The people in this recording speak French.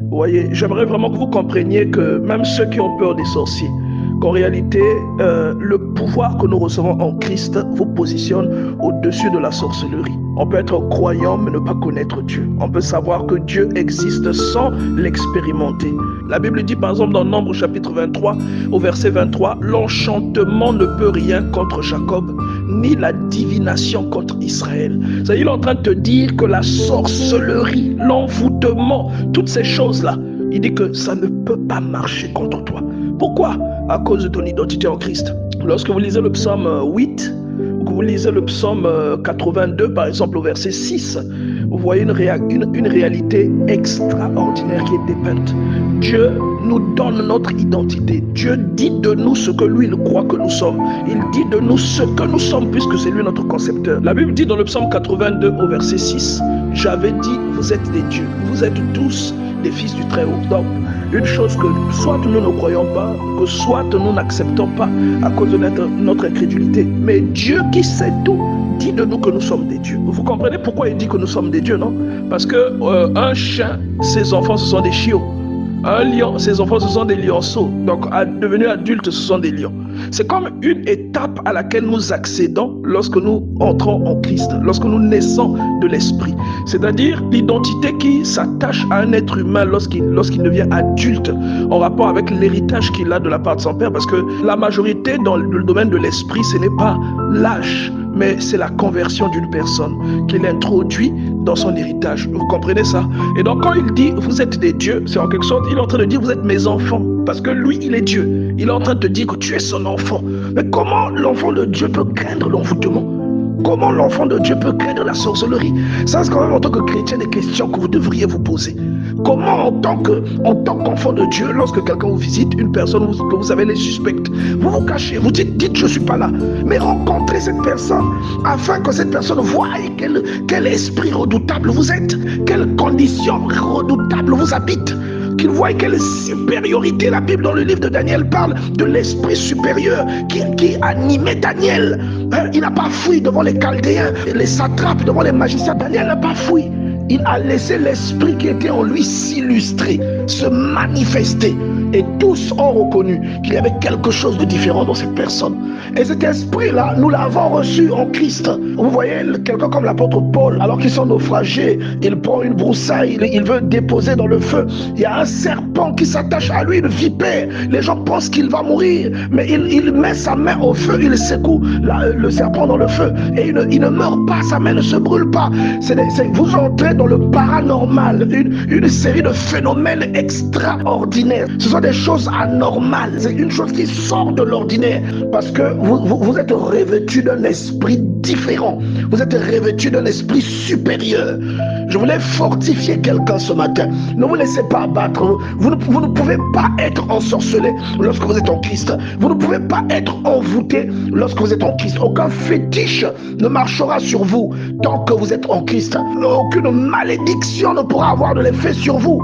Vous voyez, j'aimerais vraiment que vous compreniez que même ceux qui ont peur des sorciers, qu'en réalité, le pouvoir que nous recevons en Christ vous positionne au-dessus de la sorcellerie. On peut être croyant mais ne pas connaître Dieu. On peut savoir que Dieu existe sans l'expérimenter. La Bible dit par exemple dans Nombre chapitre 23 au verset 23, l'enchantement ne peut rien contre Jacob, ni la divination contre Israël. C'est-à-dire, il est en train de te dire que la sorcellerie, l'envoûtement, toutes ces choses-là, il dit que ça ne peut pas marcher contre toi. Pourquoi? À cause de ton identité en Christ. Lorsque vous lisez le psaume 8, ou que vous lisez le psaume 82, par exemple, au verset 6, vous voyez une réalité extraordinaire qui est dépeinte. Dieu nous donne notre identité. Dieu dit de nous ce que lui, il croit que nous sommes. Il dit de nous ce que nous sommes, puisque c'est lui notre concepteur. La Bible dit dans le psaume 82, au verset 6, « J'avais dit, vous êtes des dieux, vous êtes tous des fils du Très-Haut. » Donc, une chose que soit nous ne croyons pas, que soit nous n'acceptons pas à cause de notre incrédulité. Mais Dieu qui sait tout, dit de nous que nous sommes des dieux. Vous comprenez pourquoi il dit que nous sommes des dieux, non? Parce que un chien, ses enfants, ce sont des chiots. Un lion, ses enfants, ce sont des lionceaux. Donc, devenus adultes, ce sont des lions. C'est comme une étape à laquelle nous accédons lorsque nous entrons en Christ, lorsque nous naissons de l'Esprit. C'est-à-dire l'identité qui s'attache à un être humain lorsqu'il devient adulte, en rapport avec l'héritage qu'il a de la part de son père. Parce que la majorité dans le domaine de l'Esprit, ce n'est pas l'âge, mais c'est la conversion d'une personne qu'il introduit dans son héritage. Vous comprenez ça? Et donc quand il dit vous êtes des dieux, c'est en quelque sorte, il est en train de dire vous êtes mes enfants. Parce que lui, il est Dieu. Il est en train de te dire que tu es son enfant. Mais comment l'enfant de Dieu peut craindre l'envoûtement? Comment l'enfant de Dieu peut craindre la sorcellerie? Ça, c'est quand même en tant que chrétien des questions que vous devriez vous poser. Comment en tant qu'enfant de Dieu, lorsque quelqu'un vous visite, une personne que vous avez les suspecte, vous vous cachez, vous dites je ne suis pas là. Mais rencontrez cette personne afin que cette personne voie quel esprit redoutable vous êtes, quelles conditions redoutables vous habitent. Qu'il voit quelle supériorité. La Bible dans le livre de Daniel parle de l'esprit supérieur qui animait Daniel. Il n'a pas fui devant les Chaldéens, les satrapes, devant les magiciens. Daniel n'a pas fui. Il a laissé l'esprit qui était en lui s'illustrer, se manifester. Et tous ont reconnu qu'il y avait quelque chose de différent dans cette personne. Et cet esprit-là, nous l'avons reçu en Christ. Vous voyez, quelqu'un comme l'apôtre Paul, alors qu'ils sont naufragés, il prend une broussaille, il veut déposer dans le feu. Il y a un serpent qui s'attache à lui, une vipère. Les gens pensent qu'il va mourir, mais il met sa main au feu, il secoue le serpent dans le feu. Et il ne meurt pas, sa main ne se brûle pas. Vous entrez dans le paranormal, une série de phénomènes extraordinaires. Ce sont des choses anormales. C'est une chose qui sort de l'ordinaire parce que vous êtes revêtu d'un esprit différent. Vous êtes revêtu d'un esprit supérieur. Je voulais fortifier quelqu'un ce matin. Ne vous laissez pas abattre. Vous ne pouvez pas être ensorcelé lorsque vous êtes en Christ. Vous ne pouvez pas être envoûté lorsque vous êtes en Christ. Aucun fétiche ne marchera sur vous tant que vous êtes en Christ. Aucune malédiction ne pourra avoir de l'effet sur vous.